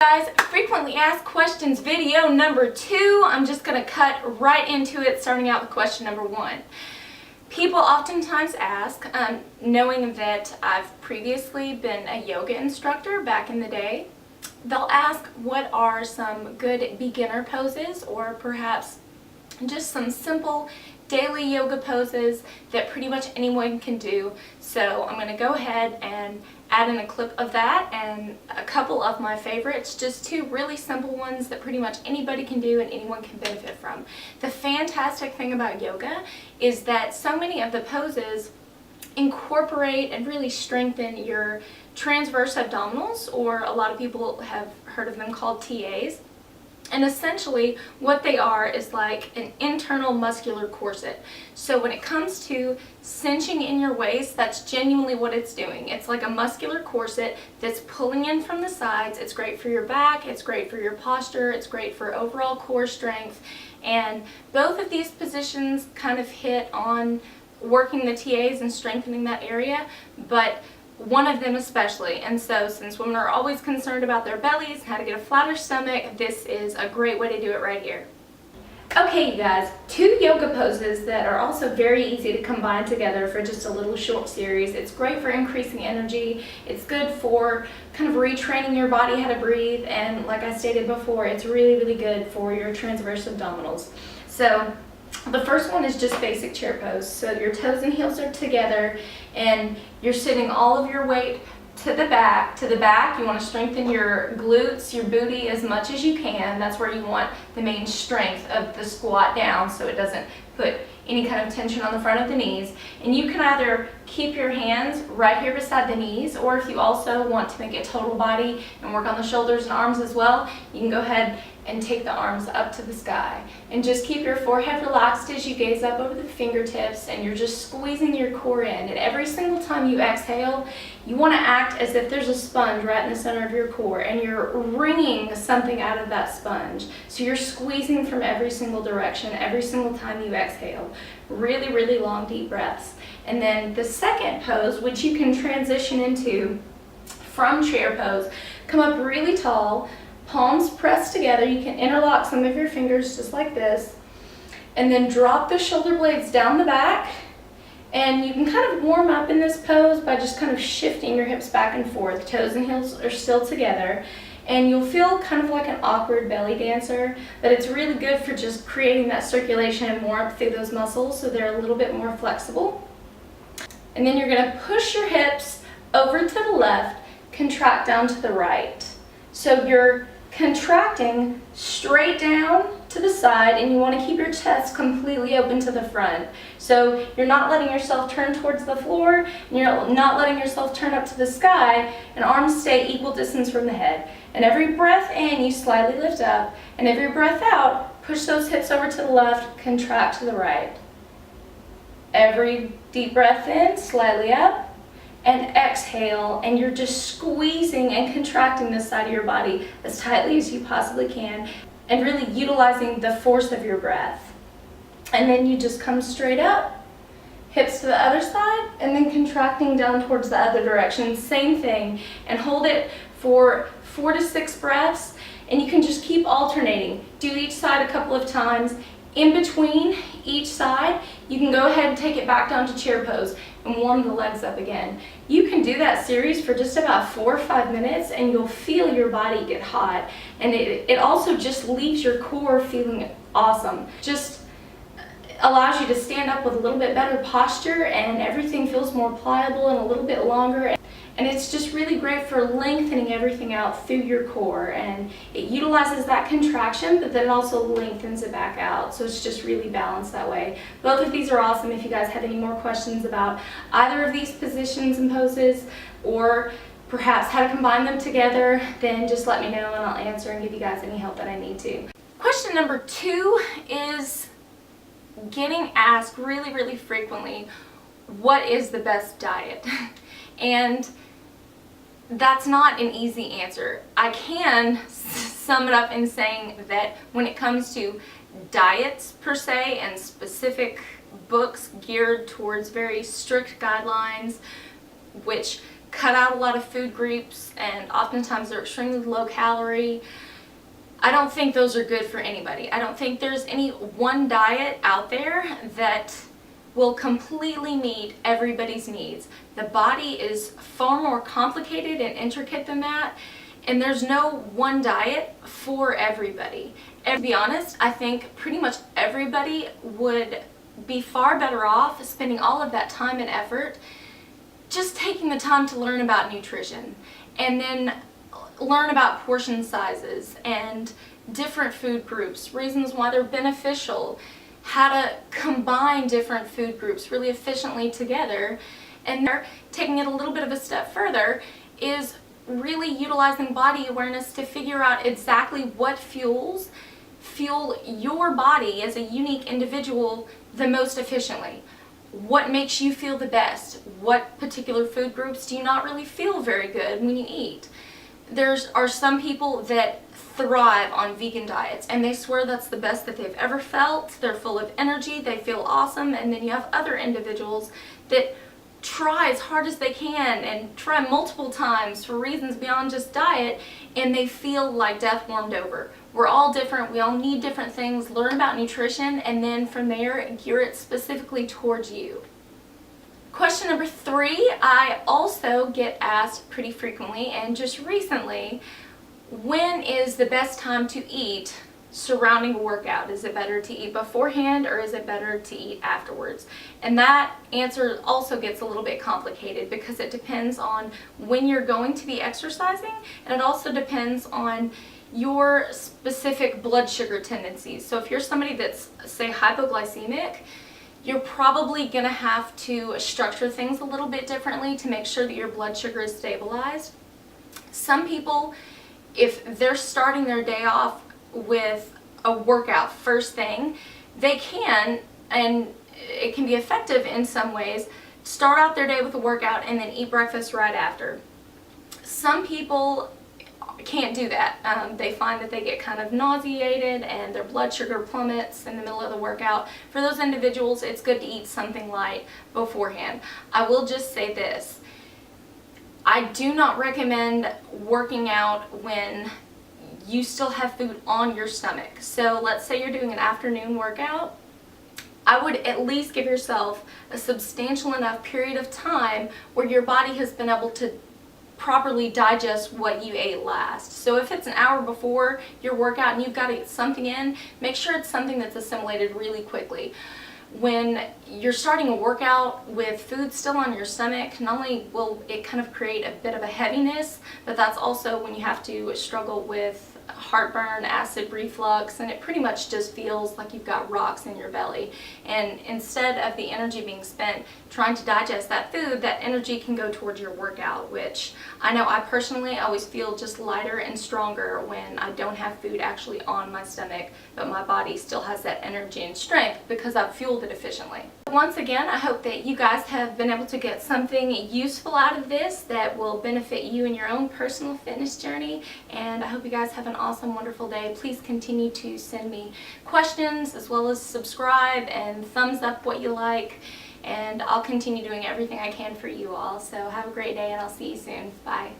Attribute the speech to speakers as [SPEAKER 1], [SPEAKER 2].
[SPEAKER 1] Guys, frequently asked questions video number 2. I'm just going to cut right into it, starting out with question number 1. People oftentimes ask, knowing that I've previously been a yoga instructor back in the day, they'll ask what are some good beginner poses or perhaps just some simple daily yoga poses that pretty much anyone can do. So I'm going to go ahead and add in a clip of that and a couple of my favorites, just 2 really simple ones that pretty much anybody can do and anyone can benefit from. The fantastic thing about yoga is that so many of the poses incorporate and really strengthen your transverse abdominals, or a lot of people have heard of them called TAs. And essentially what they are is like an internal muscular corset. So when it comes to cinching in your waist, that's genuinely what it's doing. It's like a muscular corset that's pulling in from the sides. It's great for your back, it's great for your posture, it's great for overall core strength. And both of these positions kind of hit on working the TAs and strengthening that area, but one of them especially. And so since women are always concerned about their bellies, how to get a flatter stomach, this is a great way to do it right here. Okay, you guys, 2 yoga poses that are also very easy to combine together for just a little short series. It's great for increasing energy, it's good for kind of retraining your body how to breathe, and like I stated before, it's really good for your transverse abdominals. So the first one is just basic chair pose. So your toes and heels are together and you're sitting all of your weight to the back. You want to strengthen your glutes, your booty as much as you can. That's where you want the main strength of the squat down, so it doesn't put any kind of tension on the front of the knees. And you can either keep your hands right here beside the knees, or if you also want to make it total body and work on the shoulders and arms as well, you can go ahead and take the arms up to the sky. And just keep your forehead relaxed as you gaze up over the fingertips, and you're just squeezing your core in. And every single time you exhale, you want to act as if there's a sponge right in the center of your core, and you're wringing something out of that sponge. So you're squeezing from every single direction every single time you exhale. Really long deep breaths. And then the second pose, which you can transition into from chair pose, come up really tall, palms pressed together. You can interlock some of your fingers just like this, and then drop the shoulder blades down the back. And you can kind of warm up in this pose by just kind of shifting your hips back and forth. Toes and heels are still together, and you'll feel kind of like an awkward belly dancer, but it's really good for just creating that circulation and warmth through those muscles so they're a little bit more flexible. And then you're going to push your hips over to the left, contract down to the right. So you're contracting straight down to the side, and you want to keep your chest completely open to the front. So you're not letting yourself turn towards the floor, and you're not letting yourself turn up to the sky, and arms stay equal distance from the head. And every breath in, you slightly lift up, and every breath out, push those hips over to the left, contract to the right. Every deep breath in, slightly up, and exhale, and you're just squeezing and contracting this side of your body as tightly as you possibly can, and really utilizing the force of your breath. And then you just come straight up, hips to the other side, and then contracting down towards the other direction. Same thing, and hold it for 4 to 6 breaths, and you can just keep alternating. Do each side a couple of times. In between each side, you can go ahead and take it back down to chair pose and warm the legs up again. You can do that series for just about 4 or 5 minutes, and you'll feel your body get hot. And it also just leaves your core feeling awesome. Just allows you to stand up with a little bit better posture, and everything feels more pliable and a little bit longer. And it's just really great for lengthening everything out through your core, and it utilizes that contraction, but then it also lengthens it back out. So it's just really balanced that way. Both of these are awesome. If you guys have any more questions about either of these positions and poses, or perhaps how to combine them together, then just let me know and I'll answer and give you guys any help that I need to. Question number 2 is getting asked really frequently, what is the best diet? And that's not an easy answer. I can sum it up in saying that when it comes to diets per se and specific books geared towards very strict guidelines, which cut out a lot of food groups, and oftentimes they're extremely low calorie. I don't think those are good for anybody. I don't think there's any one diet out there that will completely meet everybody's needs. The body is far more complicated and intricate than that, and there's no one diet for everybody. And to be honest, I think pretty much everybody would be far better off spending all of that time and effort just taking the time to learn about nutrition, and then learn about portion sizes and different food groups, reasons why they're beneficial, how to combine different food groups really efficiently together. And they're taking it a little bit of a step further is really utilizing body awareness to figure out exactly what fuel your body as a unique individual the most efficiently. What makes you feel the best? What particular food groups do you not really feel very good when you eat? There are some people that thrive on vegan diets and they swear that's the best that they've ever felt. They're full of energy, they feel awesome. And then you have other individuals that try as hard as they can and try multiple times for reasons beyond just diet, and they feel like death warmed over. We're all different, we all need different things. Learn about nutrition, and then from there gear it specifically towards you. Question number 3, I also get asked pretty frequently and just recently, when is the best time to eat surrounding a workout? Is it better to eat beforehand or is it better to eat afterwards? And that answer also gets a little bit complicated because it depends on when you're going to be exercising, and it also depends on your specific blood sugar tendencies. So if you're somebody that's, say, hypoglycemic, you're probably going to have to structure things a little bit differently to make sure that your blood sugar is stabilized. Some people, if they're starting their day off with a workout first thing, they can, and it can be effective in some ways, start out their day with a workout and then eat breakfast right after. Some people can't do that. They find that they get kind of nauseated and their blood sugar plummets in the middle of the workout. For those individuals, it's good to eat something light beforehand. I will just say this. I do not recommend working out when you still have food on your stomach. So let's say you're doing an afternoon workout. I would at least give yourself a substantial enough period of time where your body has been able to properly digest what you ate last. So if it's an hour before your workout and you've got to get something in, make sure it's something that's assimilated really quickly. When you're starting a workout with food still on your stomach, not only will it kind of create a bit of a heaviness, but that's also when you have to struggle with heartburn, acid reflux, and it pretty much just feels like you've got rocks in your belly. And instead of the energy being spent trying to digest that food, that energy can go towards your workout, which I know I personally always feel just lighter and stronger when I don't have food actually on my stomach, but my body still has that energy and strength because I've fueled it efficiently. Once again, I hope that you guys have been able to get something useful out of this that will benefit you in your own personal fitness journey, and I hope you guys have an awesome, wonderful day. Please continue to send me questions as well as subscribe and thumbs up what you like, and I'll continue doing everything I can for you all. So have a great day and I'll see you soon. Bye.